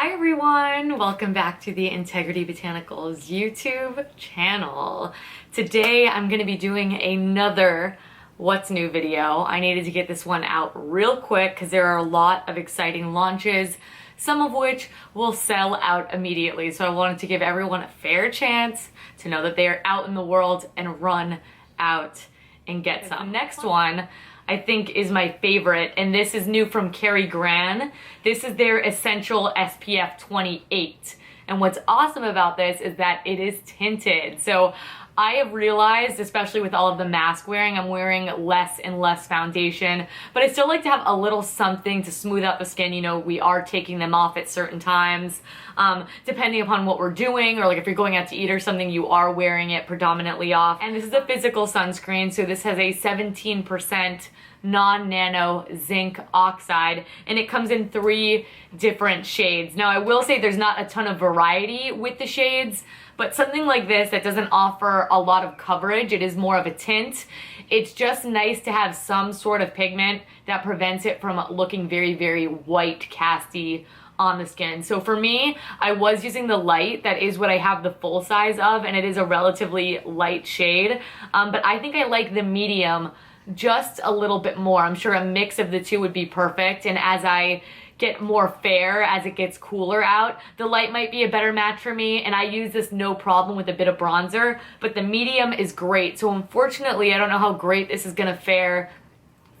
Hi everyone, welcome back to the Integrity Botanicals YouTube channel. Today I'm going to be doing another what's new video. I needed to get this one out real quick because there are a lot of exciting launches, some of which will sell out immediately. So I wanted to give everyone a fair chance to know that they are out in the world and run out and get some. The next one I think is my favorite, and this is new from Grann. This is their Essential SPF 28. And what's awesome about this is that it is tinted. So I have realized, especially with all of the mask wearing, I'm wearing less and less foundation, but I still like to have a little something to smooth out the skin. You know, we are taking them off at certain times, depending upon what we're doing, or like if you're going out to eat or something, you are wearing it predominantly off. And this is a physical sunscreen, so this has a 17% non-nano zinc oxide, and it comes in 3 different shades. Now I will say there's not a ton of variety with the shades, but something like this that doesn't offer a lot of coverage, it is more of a tint. It's just nice to have some sort of pigment that prevents it from looking very, very white, casty on the skin. So for me, I was using the light. That is what I have the full size of, and it is a relatively light shade. But I think I like the medium just a little bit more. I'm sure a mix of the two would be perfect, and as I get more fair, as it gets cooler out, the light might be a better match for me, and I use this no problem with a bit of bronzer, but the medium is great. So unfortunately, I don't know how great this is gonna fare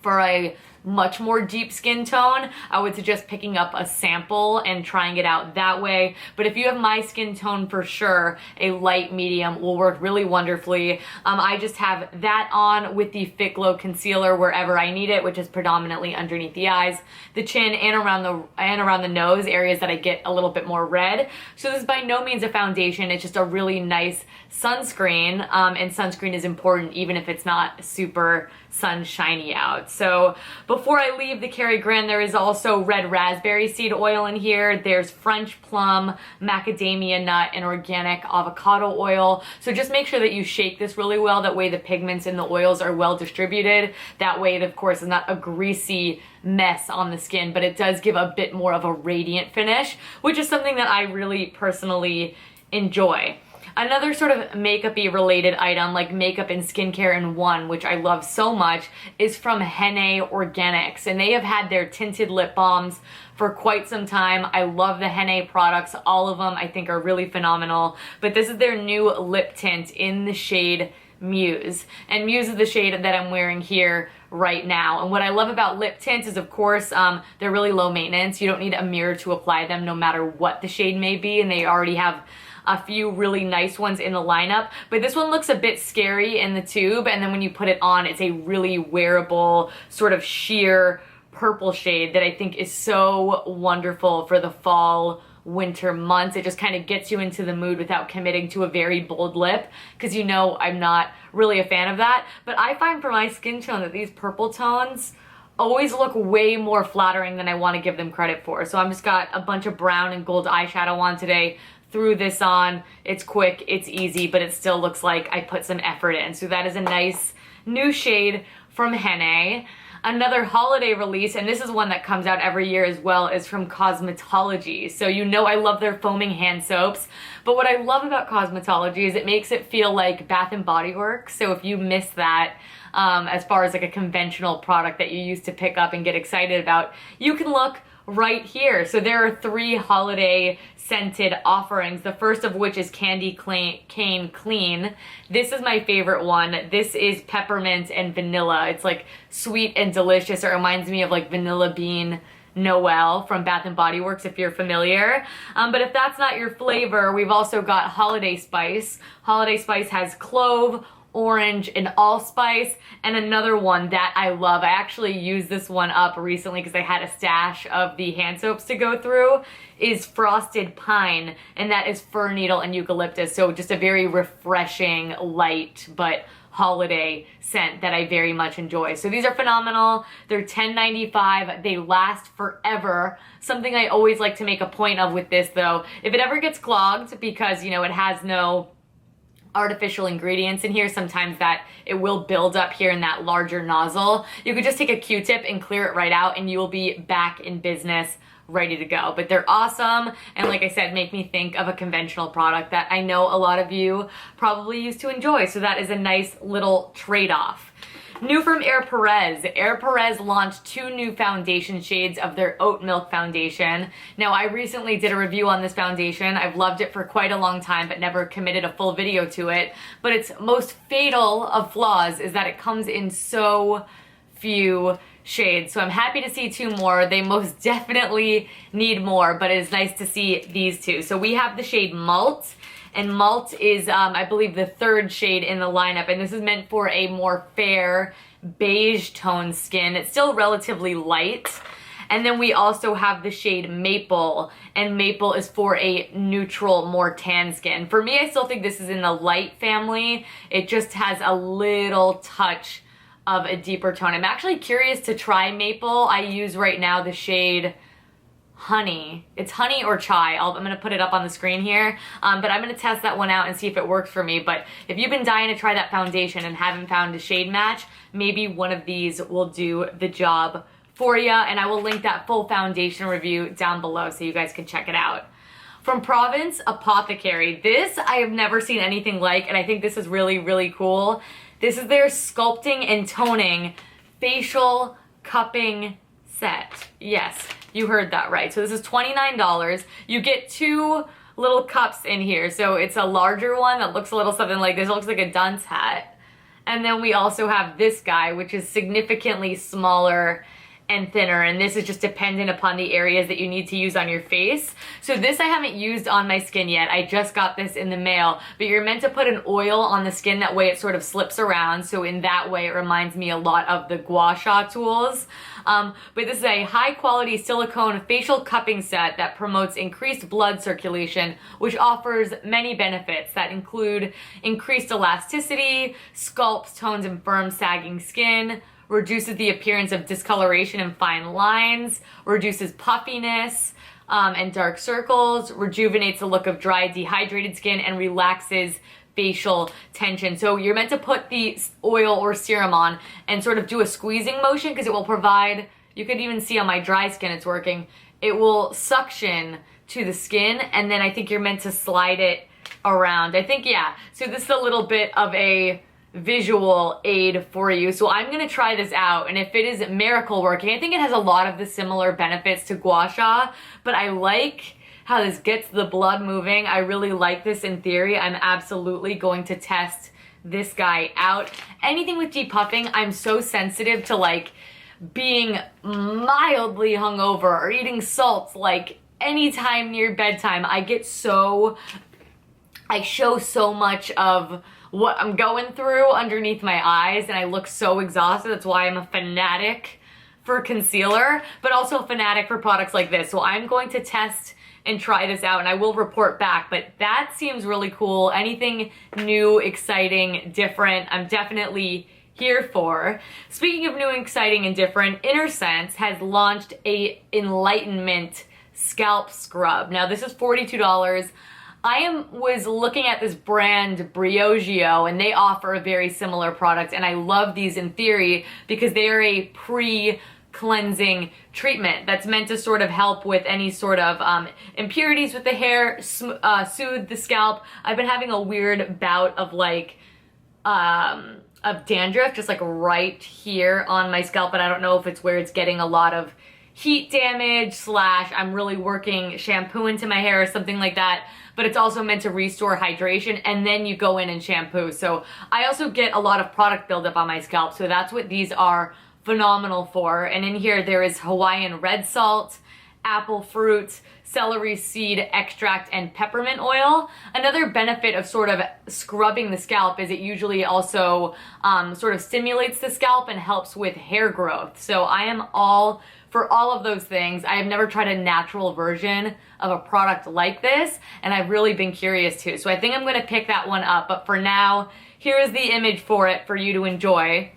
for a much more deep skin tone. I would suggest picking up a sample and trying it out that way. But if you have my skin tone, for sure, a light medium will work really wonderfully. I just have that on with the Fit Glow concealer wherever I need it, which is predominantly underneath the eyes, the chin, and around the nose, areas that I get a little bit more red. So this is by no means a foundation. It's just a really nice sunscreen, and sunscreen is important even if it's not super sunshiny out. So before I leave the Grann, there is also red raspberry seed oil in here. There's French plum, macadamia nut, and organic avocado oil. So just make sure that you shake this really well. That way the pigments in the oils are well distributed. That way it, of course, is not a greasy mess on the skin, but it does give a bit more of a radiant finish, which is something that I really personally enjoy. Another sort of makeup-y related item, like makeup and skincare in one, which I love so much, is from Helen Organics, and they have had their tinted lip balms for quite some time. I love the Helen products. All of them I think are really phenomenal, but this is their new lip tint in the shade Muse, and Muse is the shade that I'm wearing here right now. And what I love about lip tints is, of course, they're really low maintenance. You don't need a mirror to apply them no matter what the shade may be, and they already have a few really nice ones in the lineup, but this one looks a bit scary in the tube, and then when you put it on, it's a really wearable sort of sheer purple shade that I think is so wonderful for the fall winter months. It just kind of gets you into the mood without committing to a very bold lip, because you know I'm not really a fan of that. But I find for my skin tone that these purple tones always look way more flattering than I want to give them credit for. So I've just got a bunch of brown and gold eyeshadow on today. Threw this on. It's quick, it's easy, but it still looks like I put some effort in. So that is a nice new shade from Helen. Another holiday release, and this is one that comes out every year as well, is from Cosmetology. So you know I love their foaming hand soaps, but what I love about Cosmetology is it makes it feel like Bath & Body Works. So if you miss that, as far as like a conventional product that you used to pick up and get excited about, you can look right here. So there are 3 holiday scented offerings, the first of which is Candy Cane Clean. This is my favorite one. This is peppermint and vanilla. It's like sweet and delicious. It reminds me of like Vanilla Bean Noel from Bath & Body Works, if you're familiar. But if that's not your flavor, we've also got Holiday Spice. Holiday Spice has clove, orange, and allspice, and another one that I love. I actually used this one up recently because I had a stash of the hand soaps to go through, is Frosted Pine, and that is fir needle and eucalyptus. So just a very refreshing, light, but holiday scent that I very much enjoy. So these are phenomenal. They're $10.95. They last forever. Something I always like to make a point of with this though, if it ever gets clogged, because you know it has no artificial ingredients in here, sometimes that it will build up here in that larger nozzle. You could just take a Q-tip and clear it right out, and you will be back in business ready to go. But they're awesome, and like I said, make me think of a conventional product that I know a lot of you probably used to enjoy. So that is a nice little trade-off. New from Air Perez. Air Perez launched 2 new foundation shades of their Oat Milk Foundation. Now, I recently did a review on this foundation. I've loved it for quite a long time, but never committed a full video to it. But its most fatal of flaws is that it comes in so few shades. So I'm happy to see 2 more. They most definitely need more, but it is nice to see these 2. So we have the shade Malt. And Malt is, I believe, the 3rd shade in the lineup. And this is meant for a more fair beige tone skin. It's still relatively light. And then we also have the shade Maple. And Maple is for a neutral, more tan skin. For me, I still think this is in the light family. It just has a little touch of a deeper tone. I'm actually curious to try Maple. I use right now the shade Honey. It's Honey or Chai. I'm gonna put it up on the screen here, but I'm gonna test that one out and see if it works for me. But if you've been dying to try that foundation and haven't found a shade match, maybe one of these will do the job for you, and I will link that full foundation review down below so you guys can check it out. From Provence, Apothecary. This I have never seen anything like, and I think this is really, really cool. This is their sculpting and toning facial cupping set. Yes, you heard that right. So this is $29. You get 2 little cups in here. So it's a larger one that looks a little something like this. It looks like a dunce hat. And then we also have this guy, which is significantly smaller and thinner, and this is just dependent upon the areas that you need to use on your face. So this I haven't used on my skin yet. I just got this in the mail, but you're meant to put an oil on the skin, that way it sort of slips around. So in that way, it reminds me a lot of the gua sha tools. But this is a high quality silicone facial cupping set that promotes increased blood circulation, which offers many benefits that include increased elasticity, sculpts, tones, and firm sagging skin, reduces the appearance of discoloration and fine lines, reduces puffiness and dark circles, rejuvenates the look of dry, dehydrated skin, and relaxes facial tension. So you're meant to put the oil or serum on and sort of do a squeezing motion, because it will provide, you could even see on my dry skin it's working, it will suction to the skin, and then I think you're meant to slide it around. I think, yeah. So this is a little bit of a visual aid for you. So I'm gonna try this out, and if it is miracle working, I think it has a lot of the similar benefits to gua sha, but I like how this gets the blood moving. I really like this in theory. I'm absolutely going to test this guy out. Anything with depuffing, I'm so sensitive to like being mildly hungover or eating salts like anytime near bedtime. I show so much of what I'm going through underneath my eyes, and I look so exhausted. That's why I'm a fanatic for concealer, but also a fanatic for products like this. So I'm going to test and try this out, and I will report back, but that seems really cool. Anything new, exciting, different, I'm definitely here for. Speaking of new, exciting, and different, InnerSense has launched a Enlightenment scalp scrub. Now this is $42. I was looking at this brand Briogeo, and they offer a very similar product, and I love these in theory because they are a pre-cleansing treatment that's meant to sort of help with any sort of impurities with the hair, soothe the scalp. I've been having a weird bout of like of dandruff just like right here on my scalp, but I don't know if it's where it's getting a lot of heat damage / I'm really working shampoo into my hair or something like that. But it's also meant to restore hydration, and then you go in and shampoo. So I also get a lot of product buildup on my scalp, so that's what these are phenomenal for. And in here there is Hawaiian red salt, apple fruit, celery seed extract, and peppermint oil. Another benefit of sort of scrubbing the scalp is it usually also sort of stimulates the scalp and helps with hair growth. So I am all for all of those things. I have never tried a natural version of a product like this, and I've really been curious too. So I think I'm gonna pick that one up, but for now, here is the image for it for you to enjoy.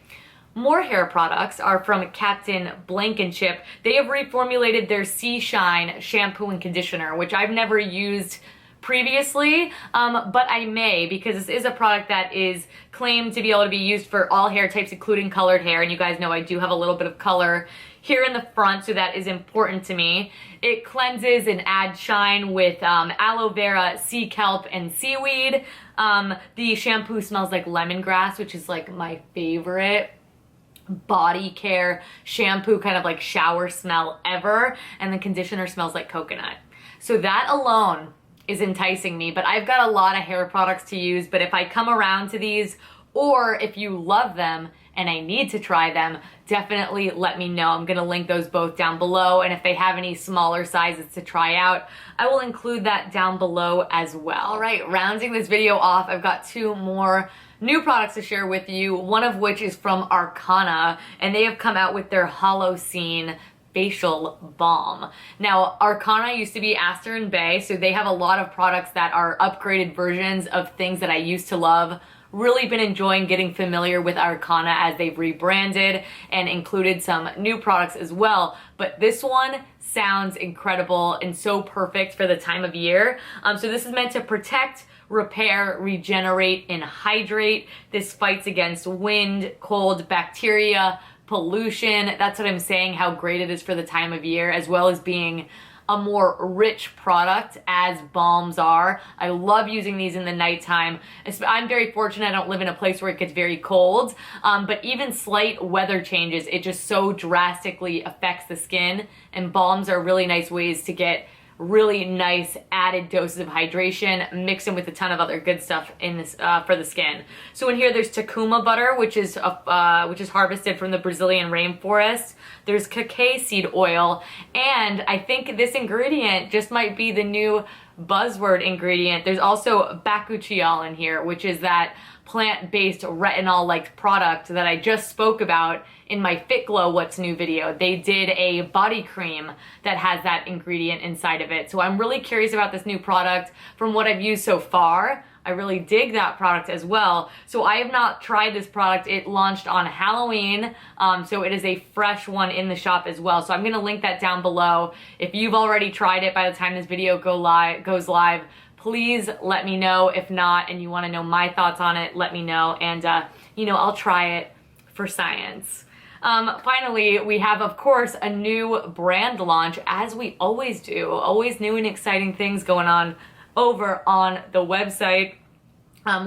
More hair products are from Captain Blankenship. They have reformulated their Sea Shine shampoo and conditioner, which I've never used previously, but I may, because this is a product that is claimed to be able to be used for all hair types, including colored hair, and you guys know I do have a little bit of color here in the front, so that is important to me. It cleanses and adds shine with aloe vera, sea kelp, and seaweed. The shampoo smells like lemongrass, which is like my favorite body care shampoo, kind of like shower smell ever. And the conditioner smells like coconut. So that alone is enticing me, but I've got a lot of hair products to use. But if I come around to these, or if you love them and I need to try them, definitely let me know. I'm gonna link those both down below, and if they have any smaller sizes to try out, I will include that down below as well. All right, rounding this video off, I've got 2 more new products to share with you, one of which is from Arcana, and they have come out with their Holocene facial balm. Now, Arcana used to be Aster and Bay, so they have a lot of products that are upgraded versions of things that I used to love. Really been enjoying getting familiar with Arcana as they've rebranded and included some new products as well. But this one sounds incredible and so perfect for the time of year. So this is meant to protect, repair, regenerate, and hydrate. This fights against wind, cold, bacteria, pollution. That's what I'm saying, how great it is for the time of year, as well as being a more rich product as balms are. I love using these in the nighttime. I'm very fortunate I don't live in a place where it gets very cold, but even slight weather changes, it just so drastically affects the skin, and balms are really nice ways to get really nice added doses of hydration, mix them with a ton of other good stuff in this for the skin. So in here there's Takuma butter, which is harvested from the Brazilian rainforest. There's cacao seed oil, and I think this ingredient just might be the new buzzword ingredient. There's also bakuchiol in here, which is that plant-based retinol-like product that I just spoke about in my Fit Glow What's New video. They did a body cream that has that ingredient inside of it. So I'm really curious about this new product. From what I've used so far, I really dig that product as well. So I have not tried this product. It launched on Halloween, so it is a fresh one in the shop as well. So I'm gonna link that down below. If you've already tried it by the time this video goes live, please let me know. If not, and you wanna know my thoughts on it, let me know. And I'll try it for science. Finally, we have, of course, a new brand launch, as we always do. Always new and exciting things going on over on the website.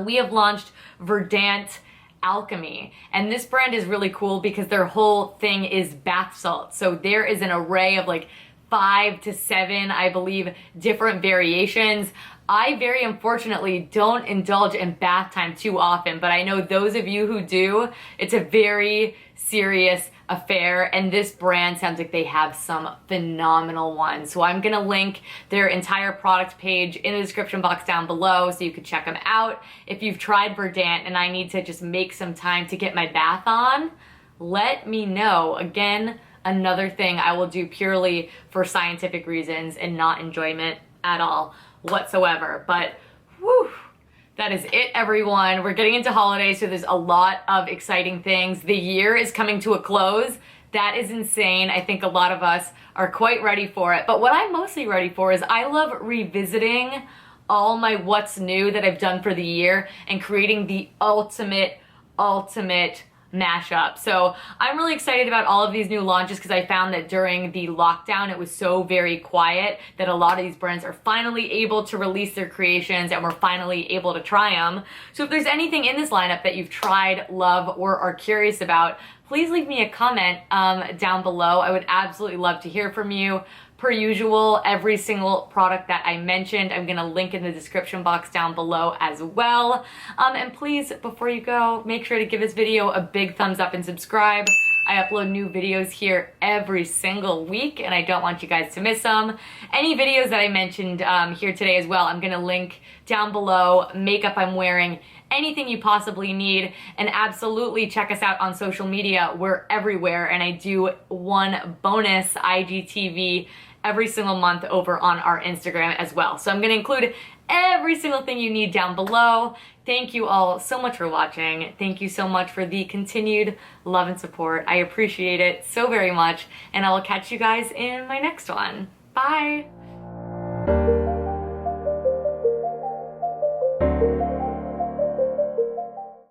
We have launched Verdant Alchemy, and this brand is really cool because their whole thing is bath salts. So there is an array of like 5 to 7, I believe, different variations. I very unfortunately don't indulge in bath time too often, but I know those of you who do, it's a very serious affair, and this brand sounds like they have some phenomenal ones. So I'm gonna link their entire product page in the description box down below so you can check them out. If you've tried Verdant and I need to just make some time to get my bath on, let me know. Again, another thing I will do purely for scientific reasons and not enjoyment at all whatsoever. But whew, that is it, everyone. We're getting into holidays, so there's a lot of exciting things. The year is coming to a close. That is insane. I think a lot of us are quite ready for it. But what I'm mostly ready for is I love revisiting all my what's new that I've done for the year and creating the ultimate mashup. So I'm really excited about all of these new launches because I found that during the lockdown it was so very quiet that a lot of these brands are finally able to release their creations and we're finally able to try them. So if there's anything in this lineup that you've tried, love, or are curious about, please leave me a comment down below. I would absolutely love to hear from you. Per usual, every single product that I mentioned, I'm gonna link in the description box down below as well. And please, before you go, make sure to give this video a big thumbs up and subscribe. I upload new videos here every single week and I don't want you guys to miss them. Any videos that I mentioned here today as well, I'm gonna link down below. Makeup I'm wearing, anything you possibly need, and absolutely check us out on social media. We're everywhere, and I do one bonus IGTV every single month over on our Instagram as well. So I'm gonna include every single thing you need down below. Thank you all so much for watching. Thank you so much for the continued love and support. I appreciate it so very much, and I will catch you guys in my next one. Bye.